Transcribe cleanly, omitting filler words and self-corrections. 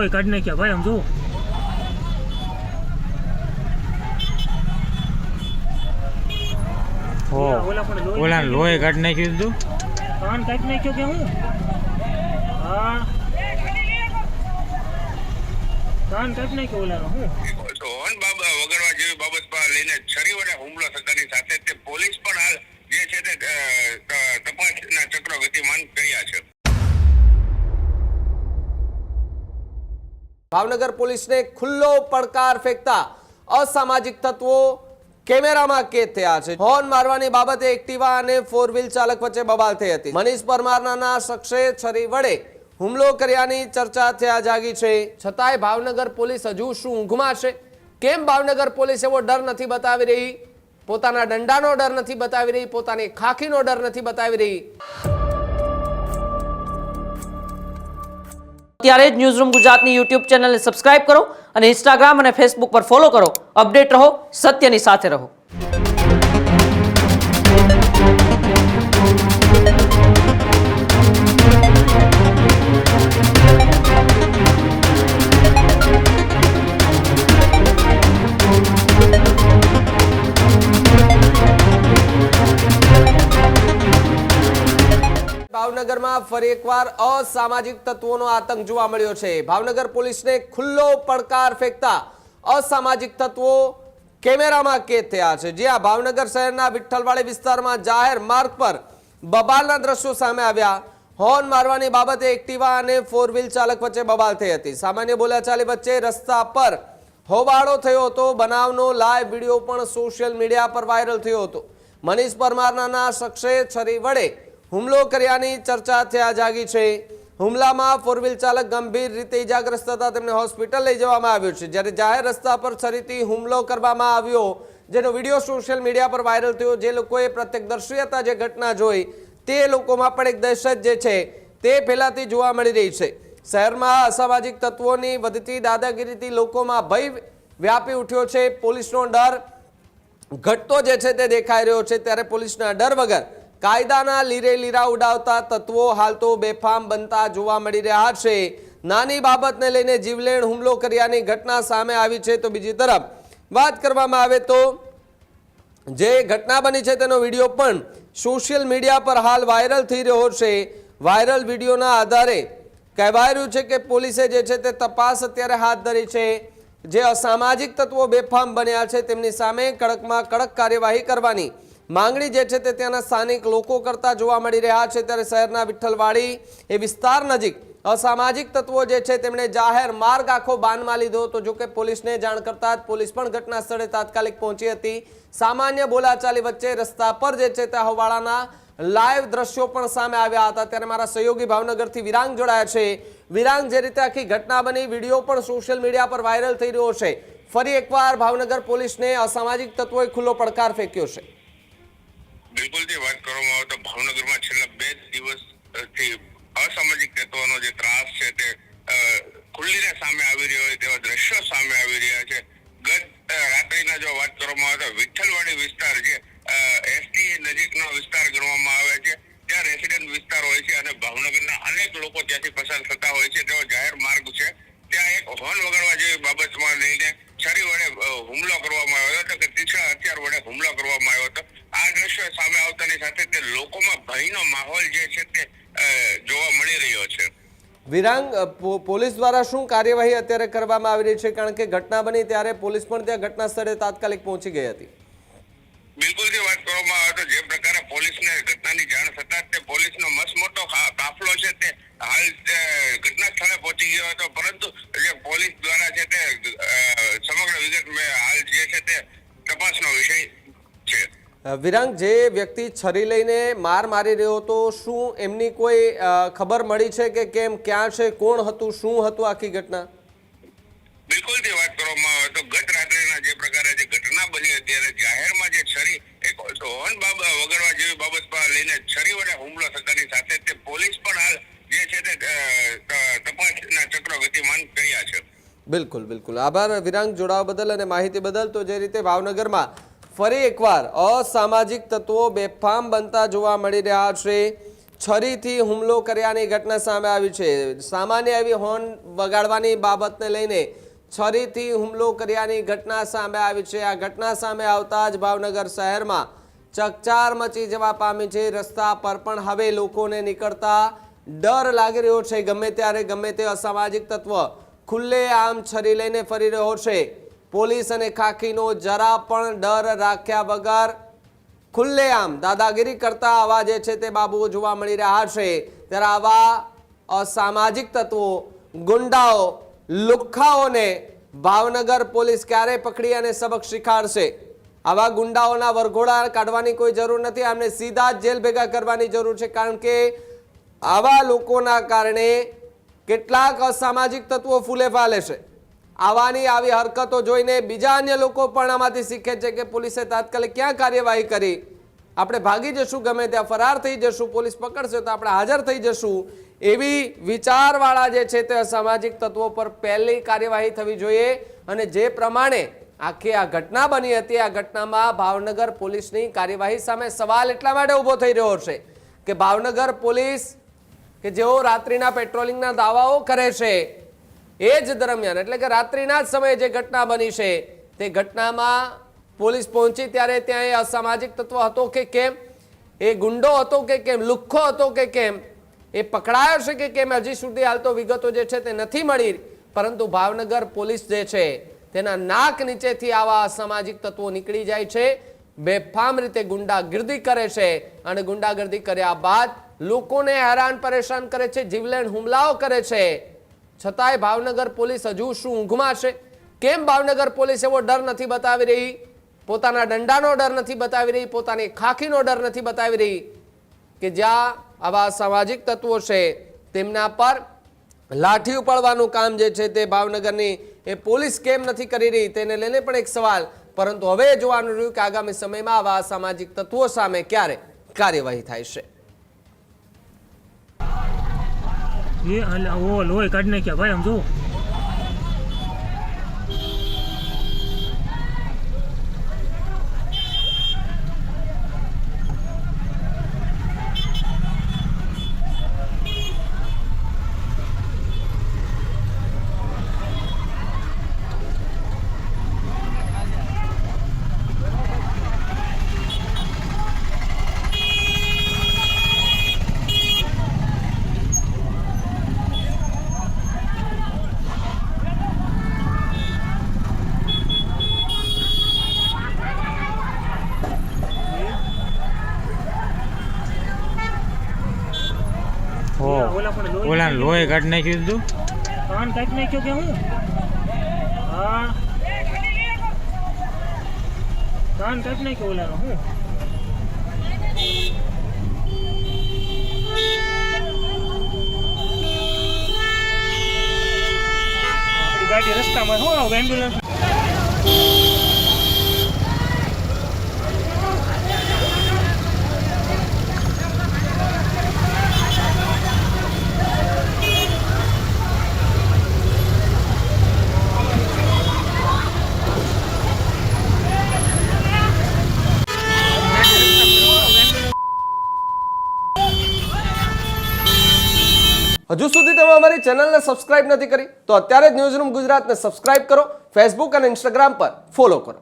લોહી કાઢી નાખ્યા ભાઈ, આમ જો ઓલા લોહી કાઢી નાખ્યું તું, કાન કાઢી નાખ્યો કે હું? હા કાન કાઢી નાખ્યો ઓલાનો હું? હોર્ન વગાડવા જેવી બાબત પર લઈને છરી વડે હુમલો થતાની સાથે તે પોલીસ પણ હાલ જે છે તે તપાસના ચક્રો ગતિમાન કર્યા છે. ભાવનગર પોલીસને ખુલ્લો પડકાર ફેંકતા અસામાજિક તત્વો કેમેરામાં કેદ થયા છે. હોર્ન મારવાની બાબતે એક્ટિવા અને 4 વ્હીલ ચાલક વચ્ચે બબાલ થઈ હતી. મનીષ પરમારના શખ્સે છરી વડે હુમલો કર્યાની ચર્ચા થયા જાગી છે. છતાંય ભાવનગર પોલીસ હજુ શું ઊંઘમાં છે? કેમ ભાવનગર પોલીસ એવો ડર નથી બતાવી રહી? પોતાના દંડાનો ડર નથી બતાવી રહી, પોતાની ખાખીનો ડર નથી બતાવી રહી. ત્યારે જ ન્યૂઝરૂમ ગુજરાતની યુટ્યુબ ચેનલને સબસ્ક્રાઇબ કરો અને ઇન્સ્ટાગ્રામ અને ફેસબુક પર ફોલો કરો. અપડેટ રહો, સત્યની સાથે રહો. ભાવનગરમાં ફરી એકવાર અસામાજિક તત્વોનો આતંક જોવા મળ્યો છે. ભાવનગર પોલીસને ખુલ્લો પડકાર ફેંકતા અસામાજિક તત્વો કેમેરામાં કેદ થયા છે. જ્યાં ભાવનગર શહેરના વિઠ્ઠલવાડી વિસ્તારમાં જાહેર માર્ગ પર બબાલના દ્રશ્યો સામે આવ્યા. હોર્ન મારવાની બાબતે એક્ટિવા અને 4 વ્હીલ ચાલક વચ્ચે બબાલ થઈ હતી. સામાન્ય બોલાચાલી વચ્ચે રસ્તા પર હોબાળો થયો હતો. બનાવનો લાઈવ વિડીયો પણ સોશિયલ મીડિયા પર વાયરલ થયો હતો. મનીષ પરમારના શખ્સે છરી વડે હુમલો કર્યાની ચર્ચા થયા જાગી છે. હુમલામાં 4 વ્હીલ ચાલક ગંભીર રીતે ઇજાગ્રસ્ત હતા. તેમને હોસ્પિટલ લઈ જવામાં આવ્યો છે. જ્યારે જાહેર રસ્તા પર છરીથી હુમલો કરવામાં આવ્યો, જેનો વિડીયો સોશિયલ મીડિયા પર વાયરલ થયો. જે લોકોએ પ્રત્યક્ષદર્શી હતા, જે ઘટના જોઈ, તે લોકોમાં પણ એક દહેશત જે છે તે ફેલાતી જોવા મળી રહી છે. શહેરમાં અસામાજિક તત્વોની વધતી દાદાગીરીથી લોકોમાં ભય વ્યાપી ઉઠ્યો છે. પોલીસનો ડર ઘટતો જે છે તે દેખાઈ રહ્યો છે. ત્યારે પોલીસના ડર વગર કાયદાના લીરે લીરા ઉડાવતા તત્વો હાલ તો બેફામ બનતા જોવા મળી રહ્યા છે. નાની બાબતને લઈને જીવલેણ હુમલો કર્યાની ઘટના સામે આવી છે. તો બીજી તરફ વાત કરવામાં આવે તો જે ઘટના બની છે તેનો વિડીયો પણ સોશિયલ મીડિયા પર હાલ વાયરલ થઈ રહ્યો છે. વાયરલ વિડીયોના આધારે કહેવાય રહ્યું છે કે પોલીસે જે છે તે તપાસ અત્યારે હાથ ધરી છે. જે અસામાજિક તત્વો બેફામ બન્યા છે તેમની સામે કડકમાં કડક કાર્યવાહી કરવાની માંગણી જે છે તે ત્યાંના સ્થાનિક લોકો કરતા જોવા મળી રહ્યા છે. ત્યારે શહેરના વિઠ્ઠલવાડી એ વિસ્તાર નજીક અસામાજિક તત્વો જે છે તેમણે જાહેર માર્ગ આખો બાનમાં લીધો હતો. જો કે પોલીસને જાણ કરતા જ પોલીસ પણ ઘટના સ્થળે તાત્કાલિક પહોંચી હતી. સામાન્ય બોલાચાલી વચ્ચે રસ્તા પર જે છે તે હોબાળાના લાઈવ દ્રશ્યો પણ સામે આવ્યા હતા. ત્યારે મારા સહયોગી ભાવનગરથી વિરાંગ જોડાયા છે. વિરાંગ, જે રીતે આખી ઘટના બની, વિડીયો પણ સોશિયલ મીડિયા પર વાયરલ થઈ રહ્યો છે. ફરી એકવાર ભાવનગર પોલીસને અસામાજિક તત્વોએ ખુલ્લો પડકાર ફેંક્યો છે. બિલકુલ જે વાત કરવામાં આવે તો ભાવનગરમાં છેલ્લા 2 દિવસથી અસામાજિક તત્વોનો જે ત્રાસ છે તે ખુલ્લીને સામે આવી રહ્યો હોય તેવા દ્રશ્યો સામે આવી રહ્યા છે. ગત રાત્રિના જો વાત કરવામાં આવે તો વિઠ્ઠલવાડી વિસ્તાર જે એસટી નજીકનો વિસ્તાર ગણવામાં આવે છે, ત્યાં રેસિડેન્ટ વિસ્તાર હોય છે અને ભાવનગરના અનેક લોકો ત્યાંથી પસાર થતા હોય છે. તેવો જાહેર માર્ગ છે. ત્યાં એક હોર્ન વગાડવા જેવી બાબતમાં લઈને છરી વડે હુમલો કરવામાં આવ્યો હતો કે તીક્ષ્ણ હથિયાર વડે હુમલો કરવામાં આવ્યો હતો. આ દ્રશ્યો સામે આવતાની સાથે તે લોકોમાં ભયનો માહોલ જે છે તે જોવા મળી રહ્યો છે. વિરાંગ, પોલીસ દ્વારા શું કાર્યવાહી અત્યારે કરવામાં આવી રહી છે? કારણ કે ઘટના બની ત્યારે પોલીસ પણ ત્યાં ઘટના સ્થળે તાત્કાલિક પહોંચી ગઈ હતી. બિલકુલ જે વાત કરવામાં આવે તો જે પ્રકારે પોલીસને ઘટનાની જાણ થતાં તે પોલીસનો મસમોટો કાફલો છે તે હાલ ઘટના સ્થળે પહોંચી ગયો હતો. પરંતુ જે પોલીસ દ્વારા છે તે સમગ્ર વિગત હાલ જે છે તે તપાસનો વિષય છે. વિરાંગ, જે વ્યક્તિ છરી લઈને માર મારી રહ્યો હતો, શું એમની કોઈ ખબર મળી છે કે કેમ, ક્યાં છે, કોણ હતું, શું હતું આખી ઘટના? બિલકુલ જે વાત કરવામાં આવે તો ગત રાત્રિના જે પ્રકારે જે ઘટના બની ત્યારે જાહેરમાં જે છરી એક હોર્ન વગાડવા જેવી બાબત પર લઈને છરી વડે હુમલો થતાની સાથે તે પોલીસ પણ હાલ જે છે તે તપાસના ચક્રો ગતિમાન કર્યા છે. બિલકુલ બિલકુલ આભાર વિરાંગ, જોડાવા બદલ અને માહિતી બદલ. તો જે રીતે ભાવનગરમાં ફરી એકવાર અસામાજિક તત્વો બેફામ બનતા જોવા મળી રહ્યા છે. છરીથી હુમલો કર્યાની ઘટના સામે આવી છે. સામાન્ય એવી હોર્ન વગાડવાની બાબતને લઈને છરીથી હુમલો કર્યાની ઘટના સામે આવી છે. આ ઘટના સામે આવતા જ ભાવનગર શહેરમાં ચકચાર મચી જવા પામી છે. રસ્તા પર પણ હવે લોકોને નીકળતા ડર લાગી રહ્યો છે. ગમે ત્યારે ગમે તે અસામાજિક તત્વ ખુલ્લે આમ છરી લઈને ફરી રહ્યો છે. પોલીસ અને ખાખીનો જરા પણ ડર રાખ્યા વગર ખુલ્લેઆમ દાદાગીરી કરતા આવા જે છે તે બાબુઓ જોવા મળી રહ્યા છે. ત્યારે આવા અસામાજિક તત્વો, ગુંડાઓ, લુખ્ખાઓને ભાવનગર પોલીસ ક્યારે પકડી અને સબક શીખવાડશે? આવા ગુંડાઓના વરઘોડા કાઢવાની કોઈ જરૂર નથી. આમને સીધા જ જેલ ભેગા કરવાની જરૂર છે. કારણ કે આવા લોકોના કારણે કેટલાક અસામાજિક તત્વો ફૂલે ફાલે છે. આવાની આવી હરકતો જોઈને બીજા અન્ય લોકો પણ આમાંથી શીખે છે કે પોલીસે તાત્કાલિક ક્યાં કાર્યવાહી કરી, આપણે ભાગી જશું, ગમે ત્યાં ફરાર થઈ જશું, પોલીસ પકડશે તો આપણે હાજર થઈ જશું. એવી વિચારવાળા જે છે તે અસામાજિક તત્વો પર પહેલી કાર્યવાહી થવી જોઈએ. અને જે પ્રમાણે આખી આ ઘટના બની હતી, આ ઘટનામાં ભાવનગર પોલીસની કાર્યવાહી સામે સવાલ એટલા માટે ઊભો થઈ રહ્યો છે કે ભાવનગર પોલીસ કે જેઓ રાત્રિના પેટ્રોલિંગના દાવાઓ કરે છે, એ જ દરમિયાન એટલે કે રાત્રિના જ સમયે જે ઘટના બની છે તે ઘટનામાં પોલીસ પહોંચી ત્યારે ત્યાં એ અસામાજિક તત્વ હતો કે કેમ, એ ગુંડો હતો કે કેમ, લુખ્ખો હતો કે કેમ, એ પકડાયો છે કે કેમ, હજી સુધી હાલ તો વિગતો જે છે તે નથી મળી. પરંતુ ભાવનગર પોલીસ જે છે તેના નાક નીચેથી આવા અસામાજિક તત્વો નીકળી જાય છે, બેફામ રીતે ગુંડાગીર્દી કરે છે અને ગુંડાગીર્દી કર્યા બાદ લોકોને હેરાન પરેશાન કરે છે, જીવલેણ હુમલાઓ કરે છે. છતાંય ભાવનગર પોલીસ હજુ શું ઊંઘમાં છે? કેમ ભાવનગર પોલીસ એવો ડર નથી બતાવી રહી? પોતાના દંડાનો ડર નથી બતાવી રહી, પોતાની ખાખીનો ડર નથી બતાવી રહી કે જ્યાં આવા સામાજિક તત્વો છે તેમના પર લાઠી ઉપાડવાનું કામ જે છે તે ભાવનગરની એ પોલીસ કેમ નથી કરી રહી તેને લઈને પણ એક સવાલ. પરંતુ હવે જોવાનું રહ્યું કે આગામી સમયમાં આવા સામાજિક તત્વો સામે ક્યારે કાર્યવાહી થાય છે. ये वो लोहे काटने क्या भाई हम जो ઓલા લોહી કાઢી નાખ્યું હતું. કાન કાઢી નાખ્યો કે હું? હા, કાન કાઢી નાખ્યો ઓલાનો. હું ગાડી રસ્તામાં શું આવું એમ્બ્યુલન્સ હજુ સુધી તમે અમારી ચેનલને સબસ્ક્રાઇબ નથી કરી તો અત્યારે જ ન્યૂઝરૂમ ગુજરાતને સબસ્ક્રાઇબ કરો, ફેસબુક અને ઇન્સ્ટાગ્રામ પર ફોલો કરો.